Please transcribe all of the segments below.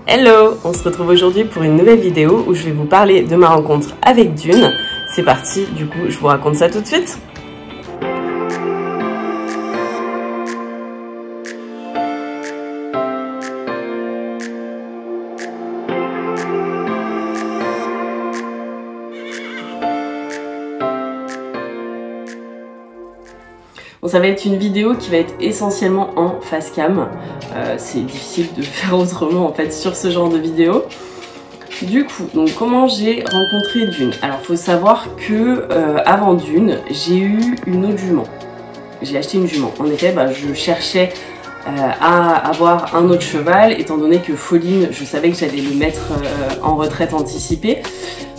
Hello, on se retrouve aujourd'hui pour une nouvelle vidéo où je vais vous parler de ma rencontre avec Dune. C'est parti, du coup je vous raconte ça tout de suite. Bon, ça va être une vidéo qui va être essentiellement en face cam. C'est difficile de faire autrement en fait sur ce genre de vidéo. Du coup, donc comment j'ai rencontré Dune? Alors faut savoir que avant Dune, j'ai eu une autre jument. J'ai acheté une jument. En effet, je cherchais à avoir un autre cheval, étant donné que Foline, je savais que j'allais le mettre en retraite anticipée.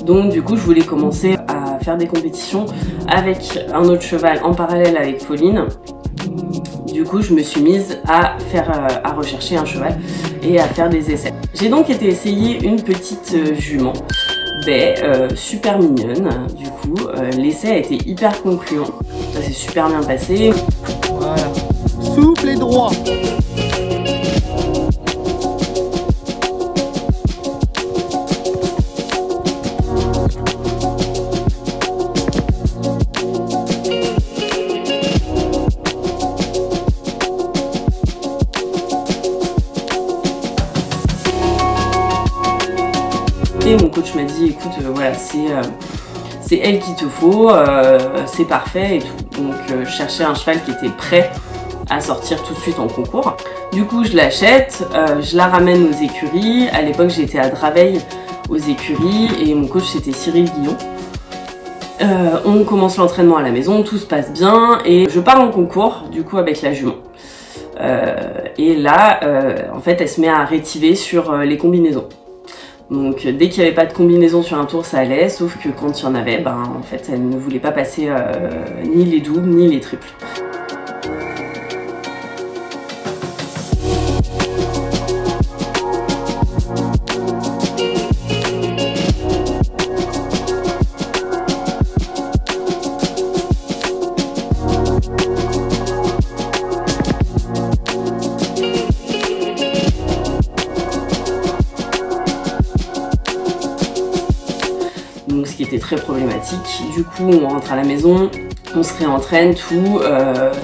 Donc du coup, je voulais commencer à faire des compétitions avec un autre cheval en parallèle avec Foline. Du coup, je me suis mise à rechercher un cheval et à faire des essais. J'ai donc été essayer une petite jument, super mignonne. Du coup, l'essai a été hyper concluant. Ça s'est super bien passé. Voilà, souple et droit. Et mon coach m'a dit écoute voilà c'est elle qu'il te faut, c'est parfait et tout. Donc je cherchais un cheval qui était prêt à sortir tout de suite en concours. Du coup je l'achète, je la ramène aux écuries. À l'époque j'étais à Draveil aux écuries et mon coach c'était Cyril Guillon. On commence l'entraînement à la maison, tout se passe bien et je pars en concours du coup avec la jument. Et là en fait elle se met à rétiver sur les combinaisons. Donc dès qu'il n'y avait pas de combinaison sur un tour ça allait, sauf que quand il y en avait, en fait elle ne voulait pas passer ni les doubles ni les triples. Donc ce qui était très problématique. Du coup on rentre à la maison, on se réentraîne, tout,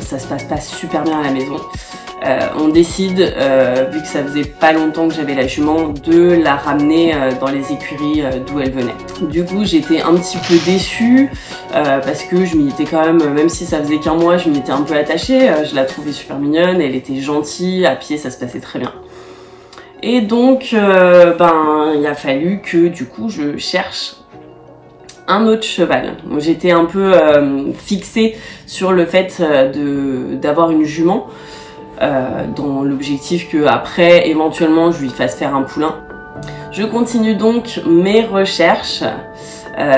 ça se passe pas super bien à la maison. On décide, vu que ça faisait pas longtemps que j'avais la jument, de la ramener dans les écuries d'où elle venait. Du coup j'étais un petit peu déçue parce que je m'y étais quand même si ça faisait qu'un mois, je m'y étais un peu attachée. Je la trouvais super mignonne, elle était gentille, à pied ça se passait très bien. Et donc il a fallu que du coup je cherche un autre cheval. J'étais un peu fixée sur le fait d'avoir une jument dans l'objectif que après éventuellement je lui fasse faire un poulain. Je continue donc mes recherches,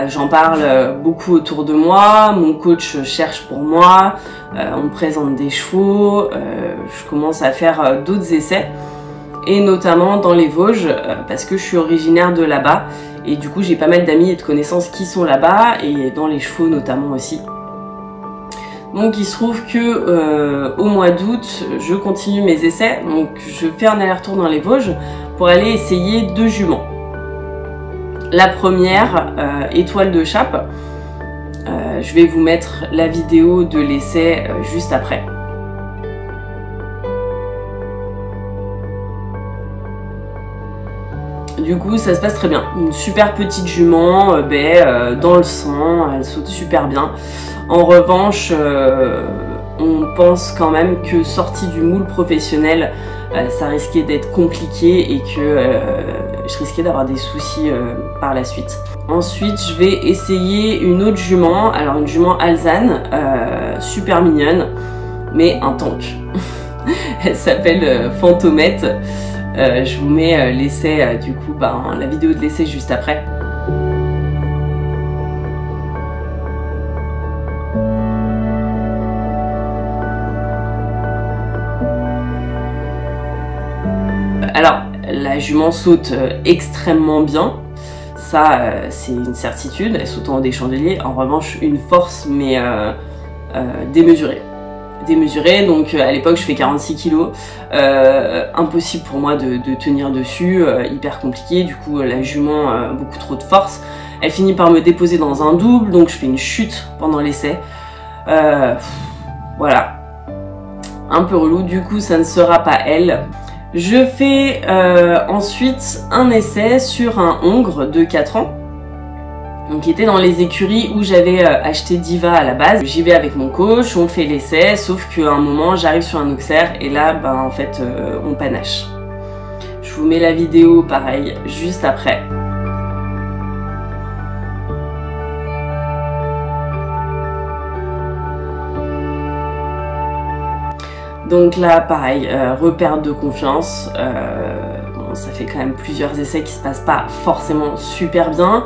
j'en parle beaucoup autour de moi, mon coach cherche pour moi, on me présente des chevaux, je commence à faire d'autres essais et notamment dans les Vosges parce que je suis originaire de là-bas. Et du coup j'ai pas mal d'amis et de connaissances qui sont là-bas et dans les chevaux notamment aussi. Donc il se trouve que au mois d'août je continue mes essais. Donc je fais un aller-retour dans les Vosges pour aller essayer 2 juments. La première, Étoile de Chape. Je vais vous mettre la vidéo de l'essai juste après. Du coup ça se passe très bien, une super petite jument, dans le sang, elle saute super bien. En revanche, on pense quand même que sortie du moule professionnel, ça risquait d'être compliqué et que je risquais d'avoir des soucis par la suite. Ensuite je vais essayer une autre jument, alors une jument alezane, super mignonne, mais un tank. Elle s'appelle Fantomette. Je vous mets l'essai, du coup, la vidéo de l'essai juste après. Alors, la jument saute extrêmement bien, ça c'est une certitude, elle saute en haut des chandeliers. En revanche, une force mais démesurée. démesuré, donc à l'époque je fais 46 kg, impossible pour moi de tenir dessus, hyper compliqué, du coup la jument beaucoup trop de force, elle finit par me déposer dans un double, donc je fais une chute pendant l'essai, voilà, un peu relou, du coup ça ne sera pas elle. Je fais ensuite un essai sur un hongre de 4 ans, donc qui était dans les écuries où j'avais acheté Diva à la base. J'y vais avec mon coach, on fait l'essai, sauf qu'à un moment j'arrive sur un auxerre et là ben, en fait on panache. Je vous mets la vidéo pareil juste après. Donc là pareil, reperte de confiance, bon, ça fait quand même plusieurs essais qui se passent pas forcément super bien.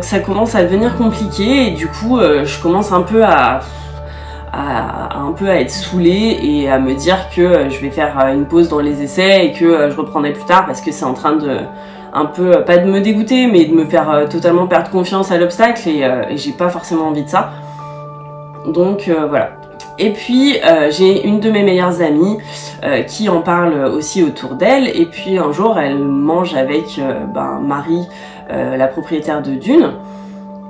Ça commence à devenir compliqué et du coup je commence un peu à être saoulée et à me dire que je vais faire une pause dans les essais et que je reprendrai plus tard parce que c'est en train de un peu, pas de me dégoûter mais de me faire totalement perdre confiance à l'obstacle et j'ai pas forcément envie de ça. Donc voilà. Et puis j'ai une de mes meilleures amies qui en parle aussi autour d'elle et puis un jour elle mange avec Marie, la propriétaire de Dune,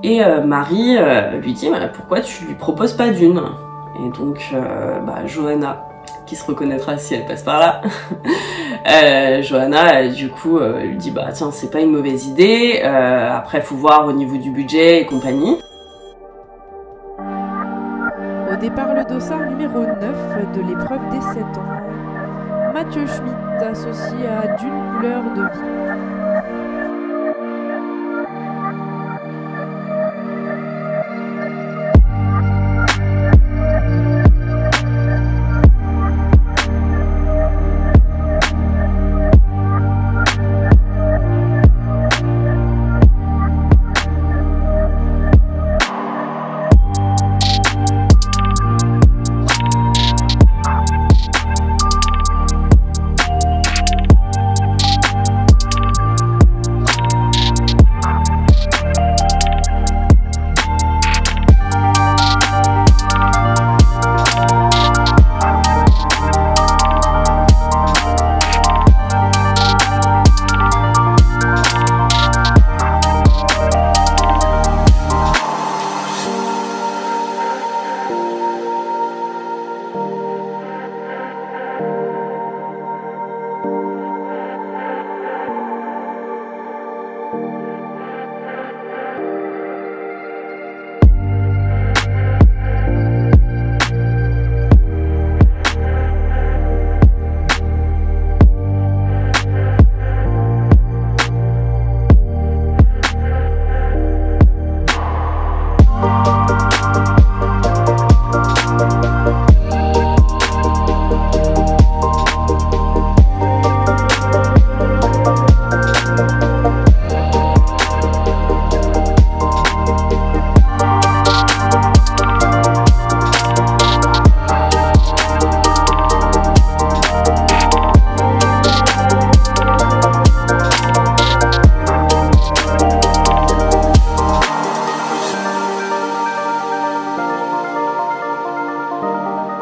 et Marie lui dit pourquoi tu lui proposes pas Dune, et donc Johanna, qui se reconnaîtra si elle passe par là, Johanna du coup lui dit tiens c'est pas une mauvaise idée, après faut voir au niveau du budget et compagnie. Au départ, le dossard numéro 9 de l'épreuve des 7 ans. Mathieu Schmitt, associé à Dune Couleur de Vie.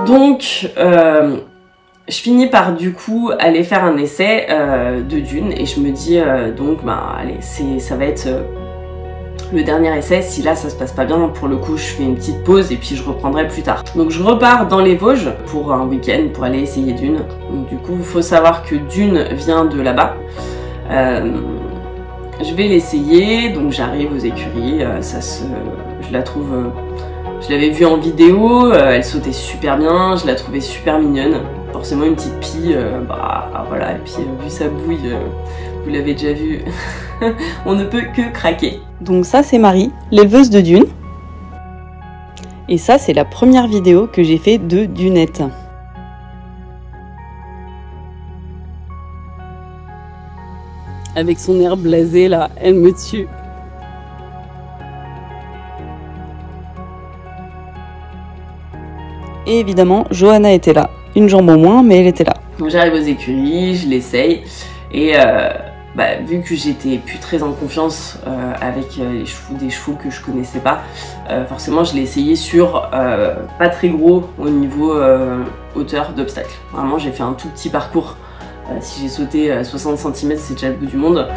Donc je finis par du coup aller faire un essai de Dune et je me dis allez, ça va être le dernier essai. Si là ça se passe pas bien, pour le coup je fais une petite pause et puis je reprendrai plus tard. Donc je repars dans les Vosges pour un week-end pour aller essayer Dune. Donc du coup il faut savoir que Dune vient de là-bas. Je vais l'essayer, donc j'arrive aux écuries, je la trouve, je l'avais vue en vidéo, elle sautait super bien, je la trouvais super mignonne. Forcément une petite pie, voilà, et puis vu sa bouille, vous l'avez déjà vu, on ne peut que craquer. Donc ça c'est Marie, l'éleveuse de Dune. Et ça c'est la première vidéo que j'ai fait de Dunette. Avec son air blasé là, elle me tue. Et évidemment, Johanna était là. Une jambe en moins, mais elle était là. Donc j'arrive aux écuries, je l'essaye et vu que j'étais plus très en confiance avec des chevaux que je connaissais pas, forcément je l'ai essayé sur pas très gros au niveau hauteur d'obstacle. Vraiment j'ai fait un tout petit parcours, si j'ai sauté 60 cm c'est déjà le bout du monde.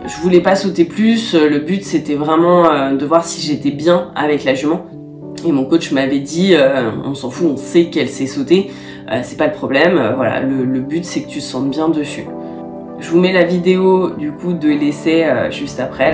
Je voulais pas sauter plus, le but c'était vraiment de voir si j'étais bien avec la jument. Et mon coach m'avait dit, on s'en fout, on sait qu'elle sait sauter, c'est pas le problème, voilà, le but c'est que tu te sentes bien dessus. Je vous mets la vidéo du coup de l'essai juste après.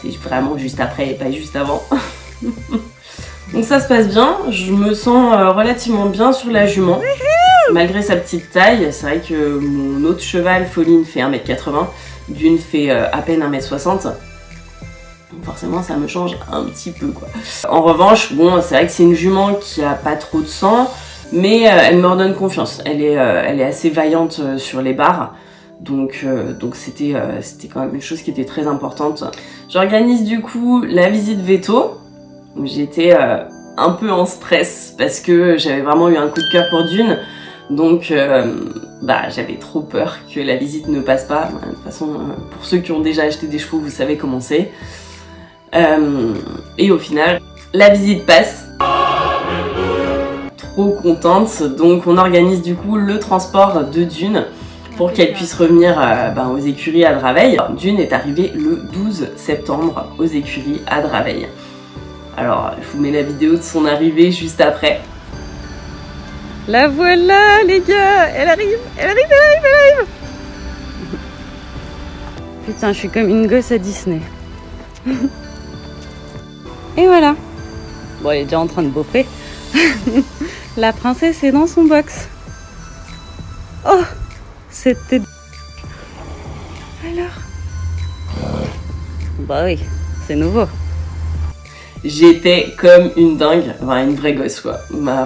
C'est vraiment juste après et pas juste avant. Donc ça se passe bien, je me sens relativement bien sur la jument. Malgré sa petite taille, c'est vrai que mon autre cheval, Foline, fait 1m80, Dune fait à peine 1m60. Donc forcément ça me change un petit peu quoi. En revanche, bon, c'est vrai que c'est une jument qui a pas trop de sang, mais elle me redonne confiance. Elle est assez vaillante sur les barres. Donc c'était quand même une chose qui était très importante. J'organise du coup la visite veto. J'étais un peu en stress parce que j'avais vraiment eu un coup de cœur pour Dune. Donc j'avais trop peur que la visite ne passe pas. De toute façon, pour ceux qui ont déjà acheté des chevaux, vous savez comment c'est. Et au final, la visite passe. Trop contente. Donc on organise du coup le transport de Dune pour qu'elle puisse revenir aux écuries à Draveil. Dune est arrivée le 12 septembre aux écuries à Draveil. Alors, je vous mets la vidéo de son arrivée juste après. La voilà les gars, elle arrive. Putain, je suis comme une gosse à Disney. Et voilà. Bon, elle est déjà en train de bouffer. La princesse est dans son box. Oh, c'était... Alors? Bah oui, c'est nouveau. J'étais comme une dingue, enfin une vraie gosse quoi.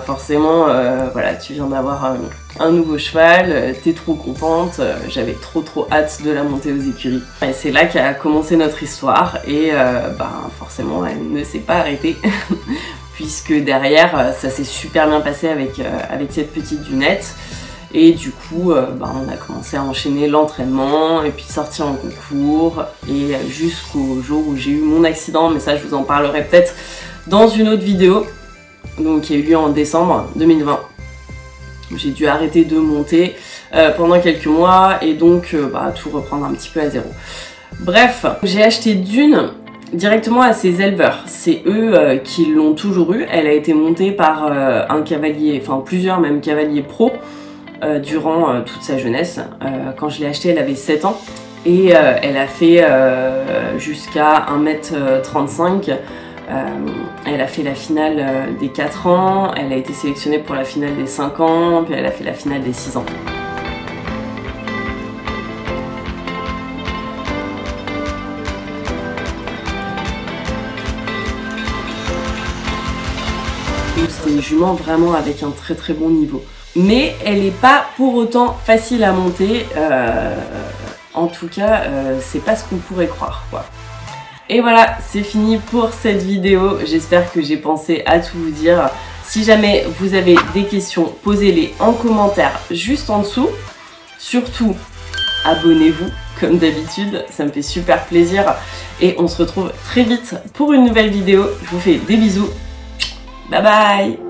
Forcément, voilà, tu viens d'avoir un nouveau cheval, t'es trop contente, j'avais trop hâte de la monter aux écuries. Et c'est là qu'a commencé notre histoire et forcément elle ne s'est pas arrêtée puisque derrière ça s'est super bien passé avec cette petite Dunette. Et du coup, on a commencé à enchaîner l'entraînement et puis sortir en concours et jusqu'au jour où j'ai eu mon accident, mais ça je vous en parlerai peut-être dans une autre vidéo, donc qui a eu lieu en décembre 2020. j'ai dû arrêter de monter pendant quelques mois et donc tout reprendre un petit peu à zéro. Bref, j'ai acheté Dune directement à ses éleveurs. C'est eux qui l'ont toujours eu. Elle a été montée par un cavalier, enfin plusieurs même cavaliers pro durant toute sa jeunesse. Quand je l'ai achetée, elle avait 7 ans et elle a fait jusqu'à 1m35. Elle a fait la finale des 4 ans, elle a été sélectionnée pour la finale des 5 ans, puis elle a fait la finale des 6 ans. C'est une jument vraiment avec un très très bon niveau. Mais elle n'est pas pour autant facile à monter, en tout cas c'est pas ce qu'on pourrait croire quoi. Et voilà, c'est fini pour cette vidéo. J'espère que j'ai pensé à tout vous dire. Si jamais vous avez des questions, posez-les en commentaire juste en dessous. Surtout, abonnez-vous comme d'habitude, ça me fait super plaisir. Et on se retrouve très vite pour une nouvelle vidéo. Je vous fais des bisous. Bye bye!